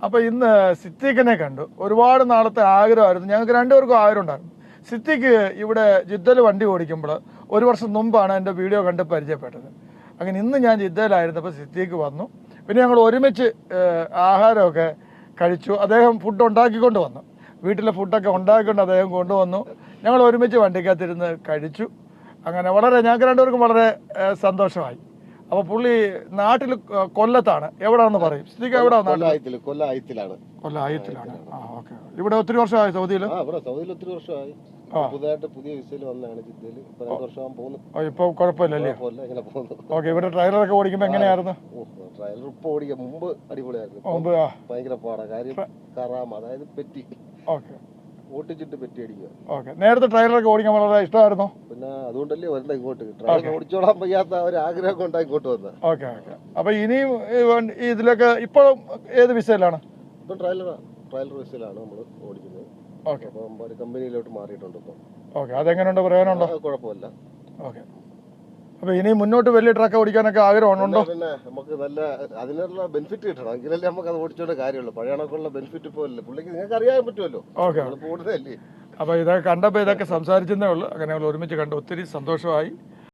അപ്പോൾ ഇന്ന് സിദ്ദീഖിനെ കണ്ടു. ഒരുപാട് നാളത്തെ ആഗ്രഹമായിരുന്നു, ഞങ്ങൾക്ക് രണ്ടുപേർക്കും ആഗ്രഹം ഉണ്ടായിരുന്നു. സിദ്ദീഖ് ഇവിടെ ജിദ്ദയിൽ വണ്ടി ഓടിക്കുമ്പോൾ 1 വർഷം മുമ്പാണ് എൻ്റെ വീഡിയോ കണ്ട് പരിചയപ്പെട്ടത്. അങ്ങനെ ഇന്ന് ഞാൻ ജിദ്ദയിലായിരുന്നപ്പോൾ സിദ്ദീഖ് വന്നു. പിന്നെ ഞങ്ങൾ ഒരുമിച്ച് ആഹാരമൊക്കെ കഴിച്ചു. അദ്ദേഹം ഫുഡ് ഉണ്ടാക്കിക്കൊണ്ട് വന്നു, വീട്ടിലെ ഫുഡൊക്കെ ഉണ്ടാക്കിക്കൊണ്ട് അദ്ദേഹം കൊണ്ടുവന്നു. ഞങ്ങൾ ഒരുമിച്ച് വണ്ടിക്കകത്തിരുന്ന് കഴിച്ചു. അങ്ങനെ വളരെ ഞങ്ങൾക്ക് രണ്ടുപേർക്കും വളരെ സന്തോഷമായി. അപ്പോൾ പുള്ളി നാട്ടിൽ കൊല്ലത്താണ്. എവിടെയാണെന്ന് പറയും സിദ്ദീഖ്? എവിടെയാണ്? കൊല്ലം ആയിത്തിലാണ്. ആ, ഓക്കെ. ഇവിടെ ഒത്തിരി വർഷമായി സൗദിയിൽ? സൗദിയിൽ ഒത്തിരി വർഷമായി. പുതിയതായിട്ട് പുതിയ വിസയിൽ വന്നതാണ് ജിദ്ദയിൽ. 2 വർഷം പോകുന്നു. ഇപ്പോൾ കുഴപ്പമില്ലല്ലേ? ഓക്കെ. ഇവിടെ ട്രെയിലറൊക്കെ ഓടിക്കുമ്പോൾ എങ്ങനെയായിരുന്നു? ട്രെയിലർ ഇപ്പൊ ഓടിക്കാൻ മുമ്പ് അടിപൊളിയായിരുന്നു. ഭയങ്കര പാടാ കാര്യം. കറാമ, അതായത് പെറ്റി. ഓക്കെ. ഓട്ടിച്ചിട്ട് പെറ്റി അടിക്കുക. ഓക്കെ. നേരത്തെ ട്രെയിലറൊക്കെ ഓടിക്കാൻ വളരെ ഇഷ്ടമായിരുന്നോ? പിന്നെ അതുകൊണ്ടല്ലേ വരുന്ന ഇങ്ങോട്ട്. ട്രെയിലർ ഓടിച്ചോളാൻ വയ്യാത്ത ഒരു ആഗ്രഹം കൊണ്ടാണ് ഇങ്ങോട്ട് വന്നത്. ഓക്കെ. ഓക്കെ. അപ്പൊ ഇനിയും ഇതിലൊക്കെ ഇപ്പോഴും ഏത് വിസയിലാണ്? ഇപ്പം ട്രയൽ വിസയിലാണ് നമ്മൾ ഓടിക്കുന്നത്. ഓക്കെ. അപ്പം ഒരു കമ്പനിയിലോട്ട് മാറിയിട്ടുണ്ട് ഇപ്പം. ഓക്കെ. അതെങ്ങനെയുണ്ട്, പറയാനുണ്ടോ? കുഴപ്പമില്ല. ഓക്കെ. അപ്പൊ ഇനി മുന്നോട്ട് വലിയ ട്രക്ക് ഓടിക്കാനൊക്കെ ആഗ്രഹമുണ്ടോ? പിന്നെ നമുക്ക് നല്ല അതിനുള്ള ബെനിഫിറ്റ് കിട്ടണം, എങ്കിലല്ലേ നമുക്ക് അത് ഓടിച്ചോണ്ട് കാര്യമുള്ളൂ. പഴയ കണക്കുള്ള ബെനിഫിറ്റ് ഇപ്പോൾ അല്ലേ പുള്ളിക്ക്, നിങ്ങൾക്ക് അറിയാൻ പറ്റുമല്ലോ. ഓക്കെ. പോകുന്നതല്ലേ. അപ്പോൾ ഇതൊക്കെ കണ്ടപ്പോൾ ഇതൊക്കെ സംസാരിച്ചതേ ഉള്ളൂ. അങ്ങനെ ഞങ്ങൾ ഒരുമിച്ച് കണ്ട് ഒത്തിരി സന്തോഷമായി.